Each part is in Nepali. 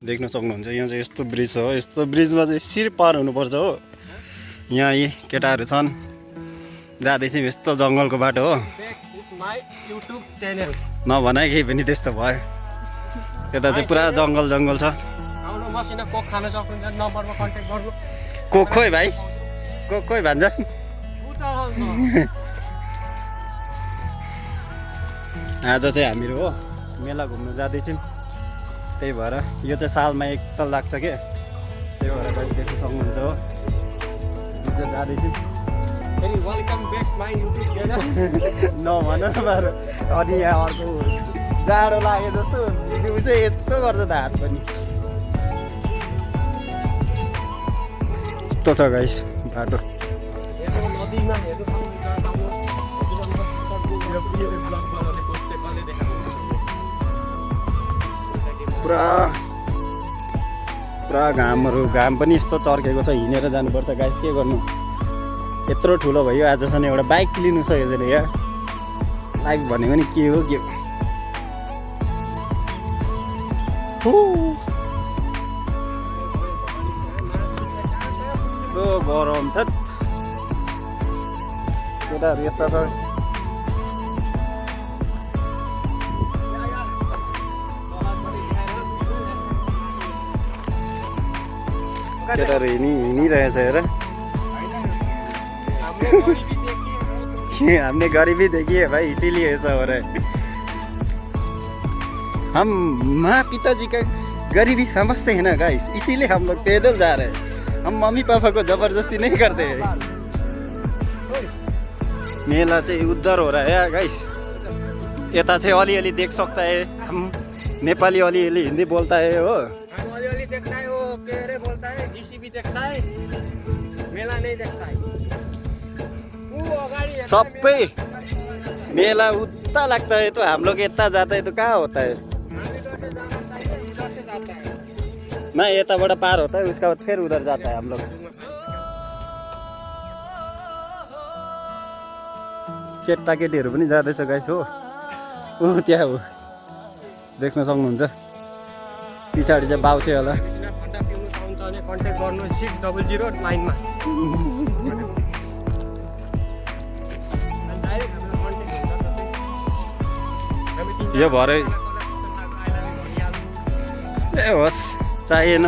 देख्न सक्नुहुन्छ यहाँ चाहिँ यस्तो ब्रिज हो। यस्तो ब्रिजमा चाहिँ सिर पार हुनुपर्छ हो। यहाँ यी केटाहरू छन्, जाँदैछौँ यस्तो जङ्गलको बाटो हो। नभनाइ केही पनि त्यस्तो भयो। यता चाहिँ पुरा जङ्गल जङ्गल छ। कोक खोइ भाइ, कोक खोइ भन्छ। आज चाहिँ हामीहरू हो मेला घुम्न जाँदैछौँ। त्यही भएर यो चाहिँ सालमा एकताल लाग्छ के, त्यही भएर कहिले देख्न सक्नुहुन्छ हो। जाँदैछौँ नभन बाह्र। अनि यहाँ अर्को जाडो लाग्यो जस्तो भिडियो चाहिँ यस्तो गर्छ त हात पनि। यस्तो छ गाइस बाटो। पुरा घामहरू, घाम पनि यस्तो चर्केको छ। हिँडेर जानुपर्छ गाइस, के गर्नु। यत्रो ठुलो भयो आजसम्म एउटा बाइक लिनु छ यसले। यहाँ लाइफ भनेको नि के हो के हो। गरम छ केटाहरू। यता त केटाहरू हिँडिरहेछ हेर। हमने गरीबी देखी है भाई, इसीलिए ऐसा हो रहा है। हम माँ पिताजी का गरीबी समझते हैं ना गाइस, इसीलिए हम लोग पैदल जा रहे हैं। हम मम्मी पापा को जबरदस्ती नहीं करते हैं। मेला चाहिँ उद्धर हो रहा है गाइस। यता चाहिँ अलिअलि देख सकता है, हम नेपाली अलिअलि हिन्दी बोलता है हो। अलिअलि देखता है, वो केरे बोलता है, जीसीबी देखता है, मेला नहीं देखता है। सबै मेला उतना लगता है तो हम लोग इतना जाता है तो कहाँ होता है। मैं यताबाट पार होता है, उसका बाद फिर उधर जाता है हम लोग। केटाकेटीहरू पनि जाँदैछ गाइस हो। ऊ त्यहाँ हो देख्न सक्नुहुन्छ। पछाडि चाहिँ बाउ चाहिँ होला। कन्ट्याक्ट गर्नु 600 लाइनमा। यो भरे ए होस् चाहिएन।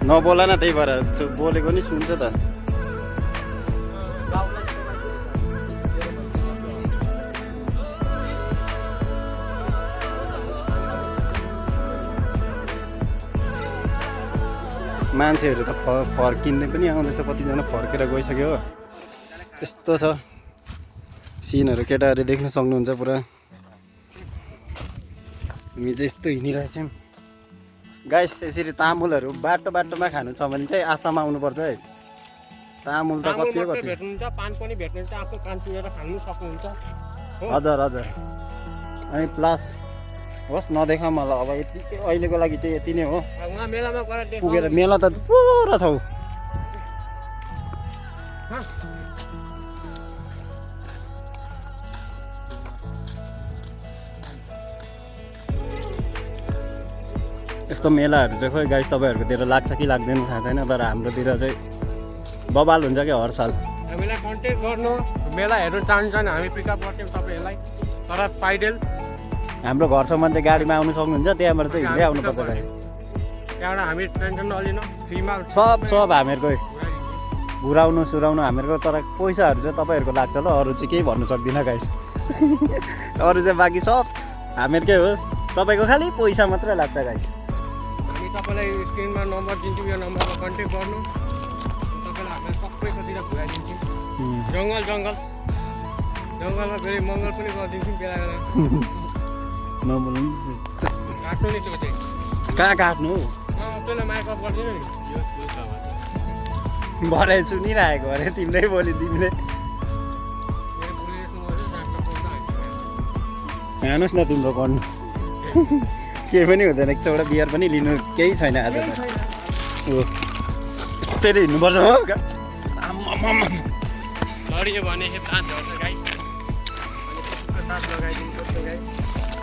नबोला न, त्यही भएर बोलेको नि सुन्छ त। मान्छेहरू त फर्किँदै पनि आउँदैछ, कतिजना फर्केर गइसक्यो हो। यस्तो छ सिनहरू। केटाहरू देख्न सक्नुहुन्छ पुरा। हामी चाहिँ यस्तो हिँडिरहेछौँ गाइस। यसरी तामुलहरू बाटोमा खानु छ भने चाहिँ आसाममा आउनुपर्छ है। तामुल त कति भेट्नुहुन्छ, पान पनि भेट्नुहुन्छ, आफ्नो कान चुडेर खानु सक्नुहुन्छ। हजुर हजुर। अनि प्लस होस् नदेखा मलाई अब यति अहिलेको लागि चाहिँ यति नै हो। मेलामा गएर पुगेर मेला त पुरा छ। यस्तो मेलाहरू चाहिँ खोइ गाइस तपाईँहरूकोतिर लाग्छ कि लाग्दैन थाहा छैन, तर हाम्रोतिर चाहिँ बबाल हुन्छ क्या हर साल। हामीलाई कन्ट्याक्ट गर्नु, मेला हेर्नु चाहन्छ भने हामी पिकअप गर्थ्यौँ तपाईँहरूलाई। तर पाइडेल हाम्रो घरसम्म चाहिँ गाडीमा आउनु सक्नुहुन्छ, त्यहाँबाट चाहिँ हिँड्दै आउनुपर्छ गाडी। त्यहाँबाट हामी टेन्सन नलिनु, फ्रीमा सब हामीहरूकै घुराउनु सुराउनु हामीहरूको। तर पैसाहरू चाहिँ तपाईँहरूको लाग्छ ल, अरू चाहिँ केही भन्नु सक्दिनँ गाइस। अरू चाहिँ बाँकी सब हामीहरूकै हो, तपाईँको खालि पैसा मात्रै लाग्छ गाइस। हामी तपाईँलाई स्क्रिनमा नम्बर दिन्छौँ, यो नम्बरमा कन्ट्याक्ट गर्नु। तपाईँलाई हामीले सबै कतिर घुराइदिन्छौँ। जङ्गलमा फेरि मङ्गल पनि गरिदिन्छौँ बेला बेला। नबोल्नु काट्नु नि त्यो चाहिँ कहाँ काट्नु त्यसलाई माइकअप गरिदिनु नि। भरे सुनिरहेको अरे तिमीले बोली तिमीले। हेर्नुहोस् न तिम्रो गर्नु केही पनि हुँदैन, एक चौडा बियर पनि लिनु केही छैन आज त। ओ यस्तै हिँड्नुपर्छ हो। लडियो भने दाँत झर्छ गाई, दाँत लगाइदिनु पर्छ गाई।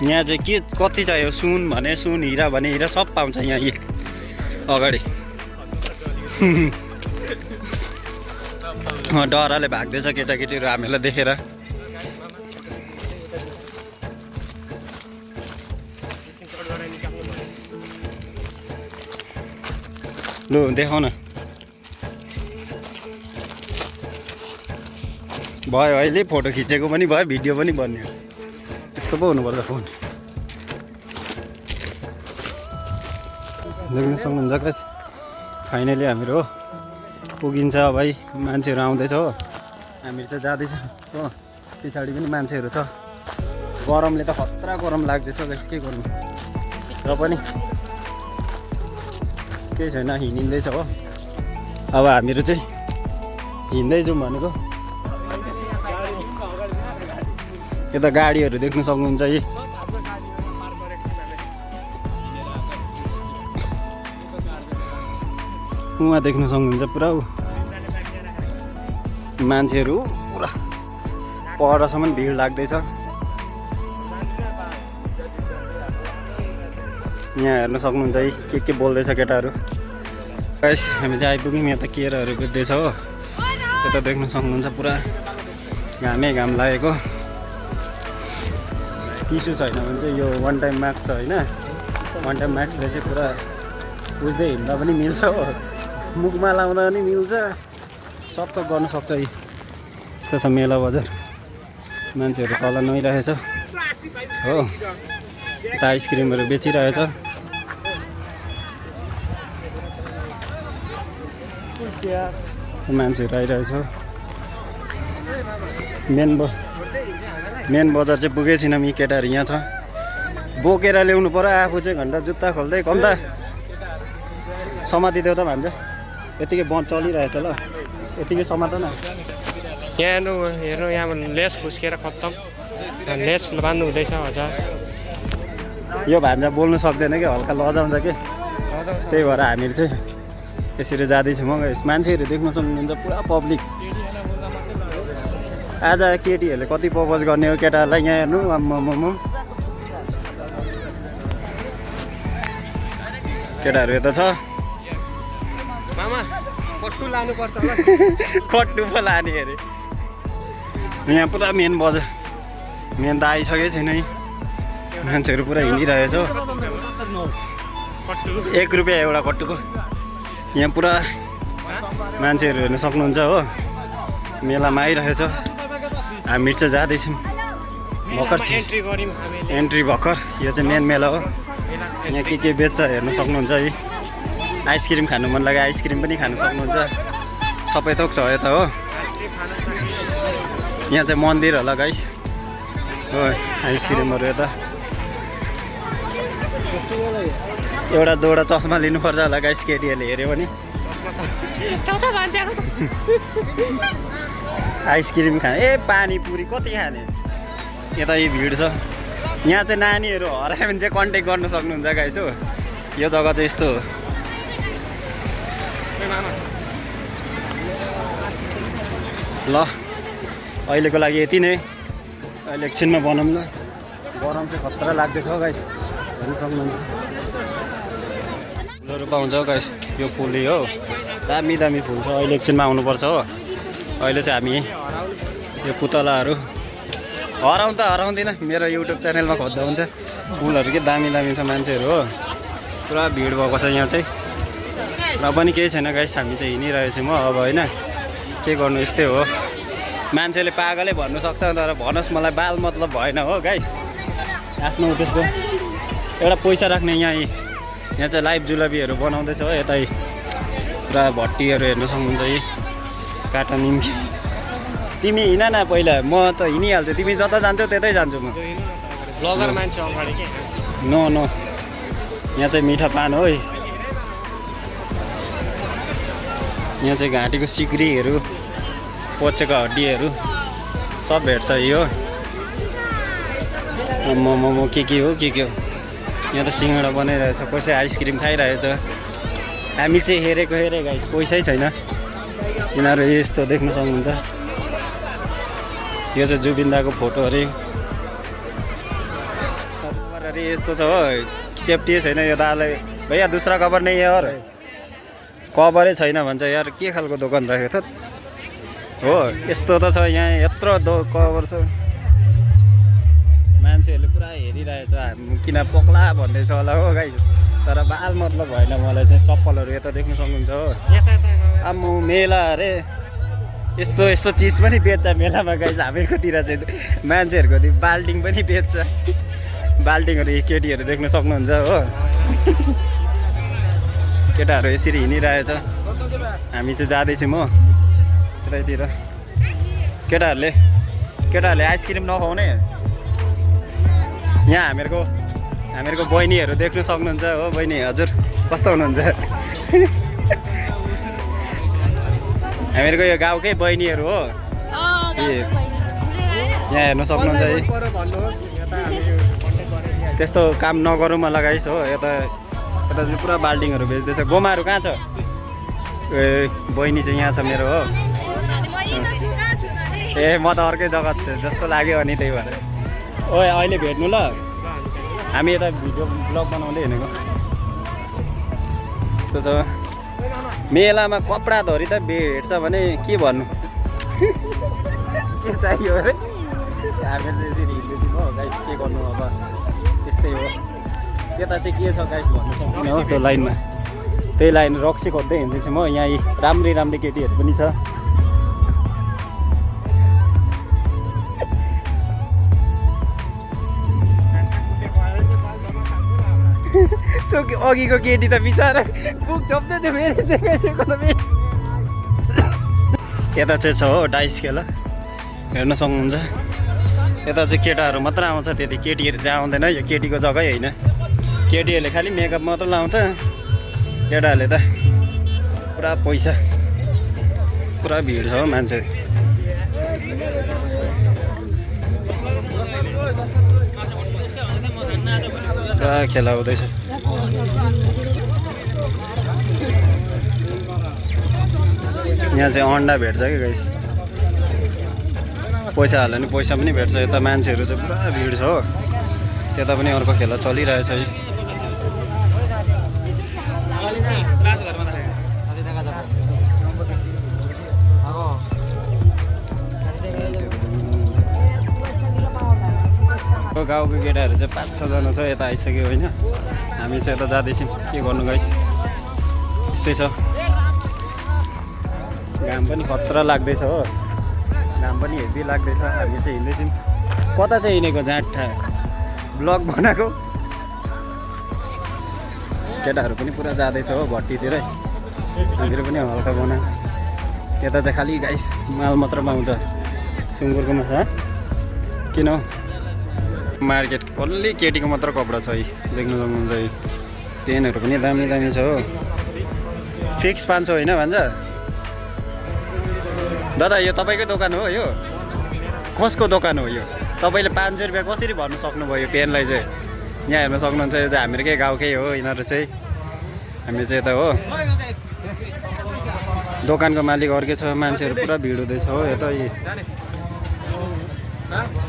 यहाँ चाहिँ के कति चाहियो? सुन भने सुन, हिरा भने हिरा, सब पाउँछ यहाँ यी अगाडि। डराले भाग्दैछ केटाकेटीहरू हामीलाई देखेर। लु देखाउ न। भयो अहिले फोटो खिचेको पनि भयो, भिडियो पनि बन्यो। यस्तो पो हुनुपर्छ फोन। देख्न सक्नुहुन्छ गाइस, फाइनली हामीहरू पुगिन्छ भाइ। मान्छेहरू आउँदैछ हो, हामीहरू चाहिँ जाँदैछ हो। पछाडि पनि मान्छेहरू छ। गरमले त खतरा गरम लाग्दैछ गाइस, के गर्नु। र पनि केही छैन, हिँडिँदैछ हो। अब हामीहरू चाहिँ हिँड्दै जाउँ भनेको। यता गाडीहरू देख्न सक्नुहुन्छ यी। उहाँ देख्न सक्नुहुन्छ पुरा मान्छेहरू पुरा परसम्म भिड लाग्दैछ। यहाँ हेर्न सक्नुहुन्छ है के बोल्दैछ केटाहरू। गाइस हामी चाहिँ आइपुग्यौँ। यहाँ त केराहरू बेच्दैछ हो। यता देख्न सक्नुहुन्छ पुरा घामै घाम लागेको। टिस्यु छैन भने चाहिँ यो वान टाइम मास्क छ होइन, वान टाइम मास्कले चाहिँ पुरा बुझ्दै हिँड्दा पनि मिल्छ हो, मुखमा लाउँदा पनि मिल्छ, सब थोक गर्न सक्छ। यस्तो छ मेला बजार। मान्छेहरू तल नुहाइरहेछ हो। यता आइसक्रिमहरू बेचिरहेछ। मान्छेहरू आइरहेछ। मेन बजार चाहिँ पुगेको छैनौँ। यी केटाहरू यहाँ छ, बोकेर ल्याउनु पर्यो। आफू चाहिँ घन्टा जुत्ता खोल्दै कम्ता समातिदेऊ त भन्छ। यतिकै बन्द चलिरहेछ ल, यतिकै समात न। यहाँ हेर्नु, यहाँ लेस खुस्केर खत्तम, लेस बान्नु हुँदैछ। हजार यो भान्जा बोल्नु सक्दैन कि, हल्का लजाउँछ कि, त्यही भएर हामीहरू चाहिँ यसरी जाँदैछौँ। मान्छेहरू देख्न सक्नुहुन्छ पुरा पब्लिक। आज केटीहरूले कति प्रपोज गर्ने हो केटाहरूलाई यहाँ हेर्नु। आम्माम केटाहरू यता छ। मामा कट्टु लानुपर्छ होला। कट्टु पो लाने अरे। यहाँ पुरा मेन बजार, मेन त आइसकेकै छैन। मान्छेहरू पुरा हिँडिरहेछ। 1 रुपियाँ एउटा कट्टुको। यहाँ पुरा मान्छेहरू हेर्न सक्नुहुन्छ हो। मेलामा आइरहेछ। हामी चाहिँ जाँदैछौँ भर्खर एन्ट्री भर्खर। यो चाहिँ मेन मेला हो। यहाँ के बेच्छ हेर्न सक्नुहुन्छ है। आइसक्रिम खानु मन लाग्यो, आइसक्रिम पनि खानु सक्नुहुन्छ। सबै थोक छ यता हो। यहाँ चाहिँ मन्दिर होला गाइस हो। आइसक्रिमहरू यता। एउटा दुईवटा चस्मा लिनुपर्छ होला गाइस, केटीहरूले हेऱ्यो भने। आइसक्रिम खाने, पानीपुरी कति खाने। यता यी भिड छ। यहाँ चाहिँ नानीहरू हरायो भने चाहिँ कन्ट्याक्ट गर्न सक्नुहुन्छ गाइस हो। यो जग्गा चाहिँ यस्तो हो। ल अहिलेको लागि यति नै। अहिले एकछिनमा बनाऊँ ल। गरम चाहिँ खतरा लाग्दैछ गाइस, हेर्न सक्नुहुन्छ। फुलहरू पाउँछ गाइस। यो फुल हो, दामी दामी फुल छ। अहिले एकछिनमा आउनुपर्छ हो। अहिले चाहिँ हामी यो पुतलाहरू हराउँदिनँ। मेरो युट्युब च्यानलमा खोज्दा हुन्छ। फुलहरू के दामी दामी छ। मान्छेहरू हो पुरा भिड भएको छ यहाँ चाहिँ। र पनि केही छैन गाइस, हामी चाहिँ हिँडिरहेछौँ म अब होइन। के गर्नु, यस्तै हो। मान्छेले पागलै भन्नु सक्छ, तर भनोस् मलाई बाल मतलब भएन हो गाइस। आफ्नो त्यसको एउटा पैसा राख्ने यहाँ चाहिँ लाइभ जुलाबीहरू बनाउँदैछ हो। यतै पुरा भट्टीहरू हेर्न सक्नुहुन्छ। यी काटा निम्की। तिमी हिँड न पहिला, म त हिँडिहाल्छु। तिमी जता जान्छौ त्यतै जान्छु म। ब्लगर मान्छे अगाडि के। नो यहाँ चाहिँ मिठा पान हो। यहाँ चाहिँ घाँटीको सिक्रीहरू, पचेको हड्डीहरू सब भेट्छ यो। मोमो के हो। यहाँ त सिँगडा बनाइरहेछ, कसै आइसक्रिम खाइरहेछ। हामी चाहिँ हेरेको गाइस पैसै छैन। यिनीहरू यस्तो देख्न सक्नुहुन्छ। यो चाहिँ जुबिन्दाको फोटो अरे यस्तो छ हो, सेफ्टी छैन यो दालाई। भैया दूसरा कभर नहीं है और कभरै छैन भन्छ यार, के खालको दोकान राख्यो त हो। यस्तो त छ यहाँ, यत्रो कभर छ। मान्छेहरूले पुरा हेरिरहेछ, किन पक्ला भन्दैछ होला हो गाइस। तर बाल मतलब भएन मलाई चाहिँ। चप्पलहरू यता देख्न सक्नुहुन्छ हो। आम्मो मेला अरे, यस्तो यस्तो चिज पनि बेच्छ मेलामा गाइस। हामीहरूकोतिर चाहिँ मान्छेहरूको बाल्टिङ पनि बेच्छ। बाल्टिङहरू केटीहरू देख्न सक्नुहुन्छ हो। केटाहरू यसरी हिँडिरहेछ। हामी चाहिँ जाँदैछौँ हो त्यतैतिर। केटाहरूले आइसक्रिम नखाउने। यहाँ हामीहरूको बहिनीहरू देख्न सक्नुहुन्छ हो। बहिनी हजुर कस्तो हुनुहुन्छ? हामीहरूको यो गाउँकै बहिनीहरू हो। यहाँ हेर्न सक्नुहुन्छ है। त्यस्तो काम नगरौँ मलाई गाइस हो। यता चाहिँ पुरा बाल्टिङहरू बेच्दैछ। गोमाहरू कहाँ छ? ए बहिनी चाहिँ यहाँ छ मेरो हो। ए म त अर्कै जग्गा छु जस्तो लाग्यो अनि त्यही भएर। ओए अहिले भेट्नु ल, हामी यता भिडियो ब्लग बनाउँदै हिँडेको। त्यो छ मेलामा कपडा धरी त भेट्छ भने के भन्नु। के चाहियो अरे? हामीहरू चाहिँ यसरी हिँड्दैछौँ हो गाइस। के गर्नु अब, त्यस्तै हो। त्यता चाहिँ के छ गाइस भन्नु सक्दैन हो। त्यो लाइनमा, त्यही लाइन रक्सी खोज्दै हिँड्दैछौँ हो। यहाँ राम्री केटीहरू पनि छ। त्यो अघिको केटी त बिचरा बुक छोप्दै थियो फेरि देखाइदिएको त फेरि। यता चाहिँ छ हो डाइस खेला, हेर्न सक्नुहुन्छ। यता चाहिँ केटाहरू मात्र आउँछ, त्यति केटीहरू चाहिँ आउँदैन। यो केटीको जग्गै होइन। केटीहरूले खालि मेकअप मात्र लाउँछ, केटाहरूले त पुरा पैसा। पुरा भिड छ हो मान्छे। पुरा खेला हुँदैछ। यहाँ चाहिँ अन्डा भेट्छ कि गाइस। पैसा हाल्यो भने पैसा पनि भेट्छ। यता मान्छेहरू चाहिँ पुरा भिड छ हो। त्यता पनि अर्को खेला चलिरहेछ है। गाउँको केटाहरू चाहिँ 5-6 जना छ। यता आइसक्यो होइन। हामी चाहिँ यता जाँदैछौँ। के गर्नु गाइस, यस्तै छ। घाम पनि खतरा लाग्दैछ हो। घाम पनि हेभी लाग्दैछ। हामी चाहिँ हिँड्दैछौँ। कता चाहिँ हिँडेको जाँठा ब्लग बनाएको। केटाहरू पनि पुरा जाँदैछ हो भट्टीतिरै। हामीहरू पनि हल्का बना। यता चाहिँ खालि गाइस माल मात्र पाउँछ। सुँगुरको माछा किन हो? मार्केट ओन्ली केटीको मात्र कपडा छ है, देख्न सक्नुहुन्छ है। पेनहरू पनि दामी छ हो। फिक्स 500 होइन भन्छ दादा। यो तपाईँकै दोकान हो? यो कसको दोकान हो? यो तपाईँले 500 रुपियाँ कसरी भन्नु सक्नुभयो पेनलाई चाहिँ? यहाँ हेर्न सक्नुहुन्छ, यो चाहिँ हामीहरूकै गाउँकै हो। यिनीहरू चाहिँ हामी चाहिँ यता हो। दोकानको मालिक अर्कै छ। मान्छेहरू पुरा भिड हुँदैछ हो यता।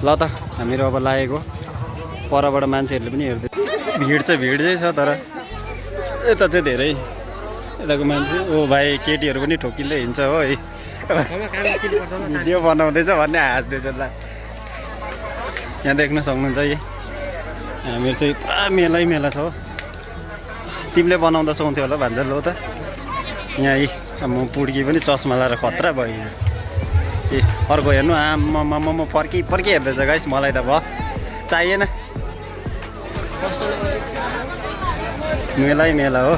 ल त हामीहरू अब लागेको। परबाट मान्छेहरूले पनि हेर्दै। भिड चाहिँ छ, तर यता चाहिँ धेरै यताको मान्छे। ओ भाइ केटीहरू पनि ठोकिँदै हिँड्छ हो है। भिडियो बनाउँदैछ भन्ने हाँस्दैछ ल। यहाँ देख्न सक्नुहुन्छ है। हामीहरू चाहिँ पुरा मेला छ हो। तिमीले बनाउँदा सुहाउँथ्यो होला भन्छ लो त। यहाँ म पुड्की पनि चस्मा लाएर खतरा भयो यहाँ। ए अर्को हेर्नु, आम्म पर्खी हेर्दैछ गाइस। मलाई त भयो चाहिएन। मेला हो।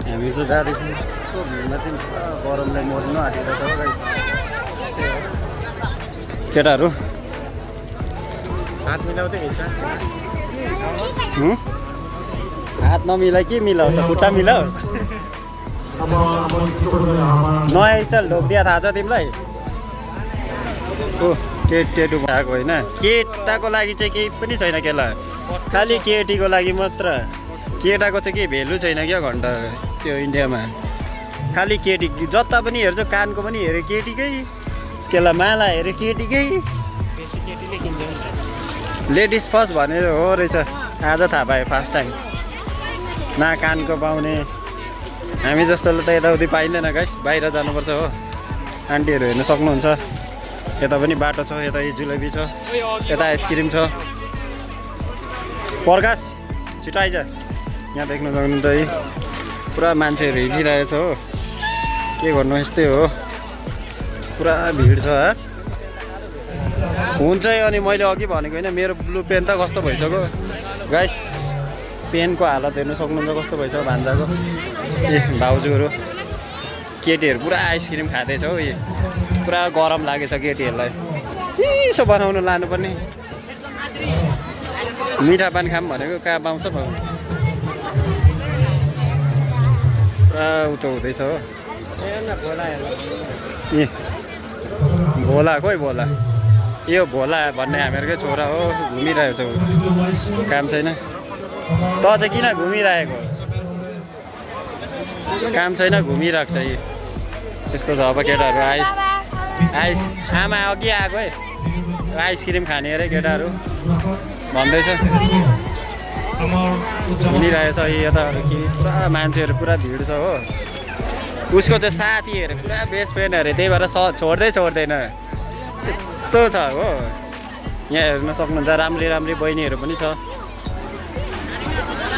हामी चाहिँ जाँदैछौँ। भिडमा चाहिँ गरमलाई मर्नु आँटेको छ गाइस। केटाहरू हात मिलाउँदै हिँड्छ। हात नमिलाइ के मिलाओस् त? खुट्टा मिलाओस्। नयाँ स्टाइल ढोकिदिया थाहा छ तिमीलाई? ओ टेटु भएको होइन। केटाको लागि चाहिँ केही पनि छैन केला। खालि केटीको लागि मात्र केटाको चाहिँ केही भेल्यु छैन क्या घन्टा त्यो इन्डियामा खालि केटी जता पनि हेर्छ कानको पनि हेऱ्यो केटीकै त्यसलाई माला हेऱ्यो केटीकै लेडिज फर्स्ट भनेर हो रहेछ आज थाहा पायो फर्स्ट टाइम न कानको पाउने हामी जस्तोले त यताउति पाइँदैन गाइस बाहिर जानुपर्छ हो आन्टीहरू हेर्न सक्नुहुन्छ यता पनि बाटो छ यता जुलेबी छ यता आइसक्रिम छ प्रकाश छिटो आइज यहाँ देख्न सक्नुहुन्छ है पुरा मान्छेहरू हिँडिरहेछ हो के गर्नु यस्तै हो पुरा भिड छ हुन्छ अनि मैले अघि भनेको होइन मेरो ब्लू पेन त कस्तो भइसक्यो गाइस पेनको हालत हेर्नु सक्नुहुन्छ कस्तो भइसक्यो भान्जाको ए भाउजूहरू केटीहरू पुरा आइसक्रिम खाँदैछ हौ यो पुरा गरम लागेछ केटीहरूलाई चिसो बनाउनु लानुपर्ने मिठा पान खाम भनेको कहाँ पाउँछ पुरा उतो हुँदैछ हो ए भोला खोइ भोला यो भोला भन्ने हामीहरूकै छोरा हो घुमिरहेको छ काम छैन त चाहिँ किन घुमिरहेको काम छैन घुमिरहेको छ यी यस्तो छ अब केटाहरू आइस आमा अघि आएको है आइसक्रिम खाने अरे केटाहरू भन्दैछ हिँडिरहेछ यताहरू कि पुरा मान्छेहरू पुरा भिड छ हो उसको चाहिँ साथीहरू पुरा बेस्ट फ्रेन्ड अरे त्यही भएर छोड्दैन यस्तो छ हो यहाँ हेर्न सक्नुहुन्छ राम्री राम्री बहिनीहरू पनि छ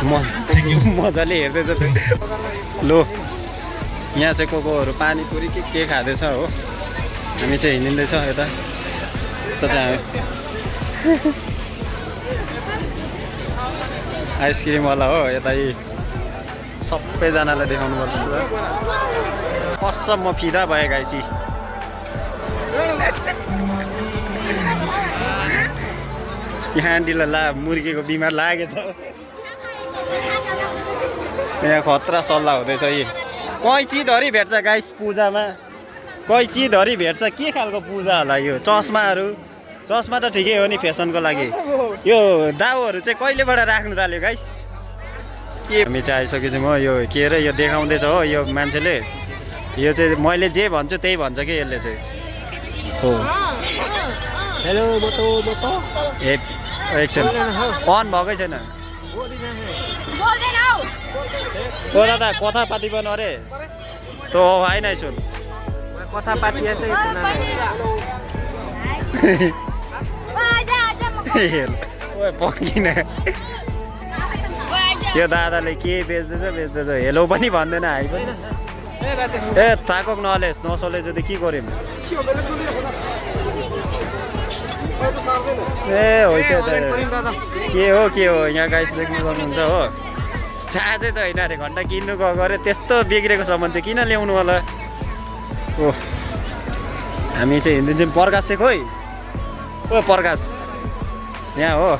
मजाले हेर्दैछ त्यो लो यहाँ चाहिँ कोकोहरू पानीपुरी के खाँदैछ हो हामी चाहिँ हिँडिँदैछ यता चाहिँ आइसक्रिमवाला हो यता सबैजनालाई देखाउनु पर्छ कसम म फिदा भए गाइसी यहाँ आन्टीलाई मुर्गीको बिमार लागेछ यहाँ खतरा सल्लाह हुँदैछ यी कैँचीधरि भेट्छ गाइस पूजामा कैँचीधरि भेट्छ के खालको पूजा होला यो चस्मा त ठिकै हो नि फेसनको लागि यो दाउहरू चाहिँ कहिलेबाट राख्नु थाल्यो गाइस के हामी चाहिँ आइसकेपछि म यो के अरे यो देखाउँदैछ हो यो मान्छेले यो चाहिँ मैले जे भन्छु त्यही भन्छ कि यसले चाहिँ हो हेलो एकछिन अन भएकै छैन ओ दादा कथा पाती पनि अरे तो होइन सुन कथा पाती ऐसे पकिन यो दादाले के बेच्दैछ हेलो पनि भन्दैन हाई पनि ए थाको नसोले যদি কি কৰিম ए होइछ के हो यहाँ गाइस देख्नु सक्नुहुन्छ हो चाहै छैन अरे घन्टा किन्नु गएको अरे त्यस्तो बिग्रेको सामान चाहिँ किन ल्याउनु होला ओ हामी चाहिँ हिँडिन्छौँ प्रकाश चाहिँ खोइ ओ प्रकाश यहाँ हो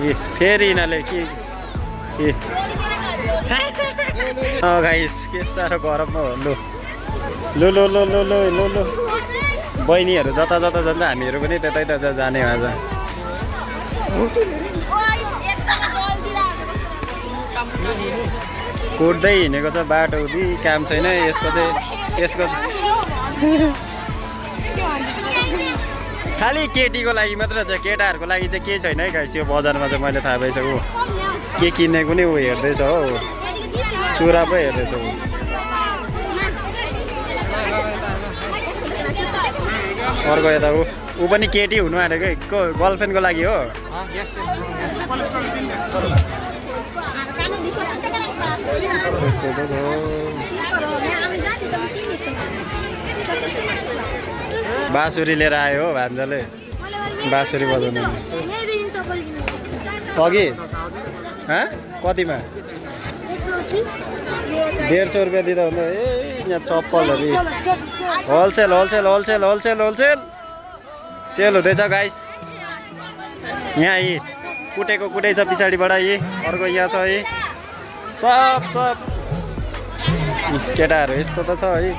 ए फेरि यिनीहरूले के गाइस के साह्रो गरममा हो लो बहिनीहरू जता जान्छ हामीहरू पनि त्यतै जाने आज कुट्दै हिँडेको छ बाटो उदी काम छैन यसको खालि केटीको लागि मात्र छ केटाहरूको लागि चाहिँ केही छैन है गाइस यो बजारमा चाहिँ मैले थाहा पाइसक्यो के किन्ने कुनै ऊ हेर्दैछ हो चुरा पो हेर्दैछ अर्को यता ऊ पनि केटी हुनु आँटेको गर्लफ्रेन्डको लागि हो बाँसुरी लिएर आयो हो भान्जाले बाँसुरी बजाउनु अघि कतिमा 150 रुपियाँ दिँदा हुन्छ ए यहाँ चप्पलहरू होलसेल सेल हुँदैछ गाइस यहाँ यी कुटै छ पछाडिबाट यी अर्को यहाँ छ यी सब केटाहरू यस्तो त छ है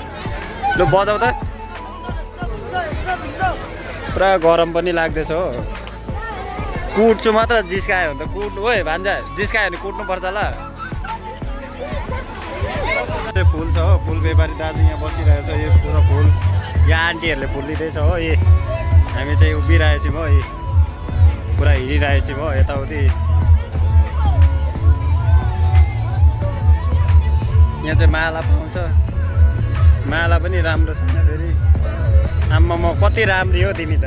लु बजाउ त पुरा गरम पनि लाग्दैछ हो कुट्छु मात्र जिस्कायो भने त कुट्नु ओए भान्जा जिस्कायो भने कुट्नुपर्छ ल फुल छ हो फुल व्यापारी दाजु यहाँ बसिरहेछ यो पुरो फुल यहाँ आन्टीहरूले फुल लिँदैछ हो ए हामी चाहिँ उभिरहेको छौँ हो ए पुरा हिँडिरहेको छौँ हो यताउति यहाँ चाहिँ माला पाउँछ माला पनि राम्रो छैन फेरि आम्मा म कति राम्री हो तिमी त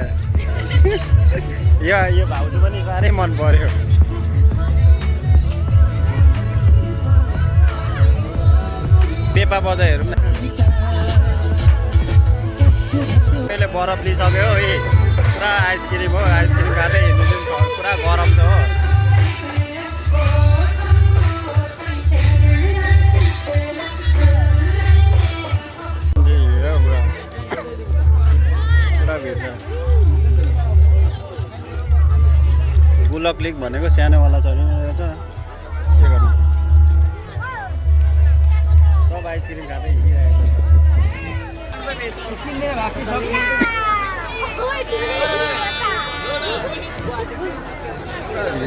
यो भाउजू पनि साह्रै मन पर्यो पेपा बजाइ हेरौँ न मैले बरफ लिइसक्यो हो ए पुरा आइसक्रिम हो आइसक्रिम खाँदै हिँड्नु चाहिँ पुरा गरम छ हो पुरा भिड छ गुलक लिग भनेको सानोवाला चलिरहेछ के गर्नु सब आइसक्रिम खाँदै हिँडिरहेको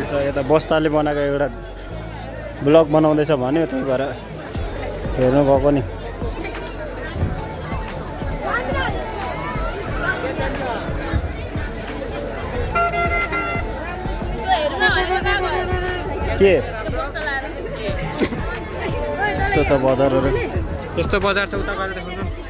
छ यता बस्ताले बनाएको एउटा ब्लग बनाउँदैछ भन्यो त्यही भएर हेर्नु गएको नि के यस्तो छ बजारहरू यस्तो बजार छ उता गएर देखाउँछु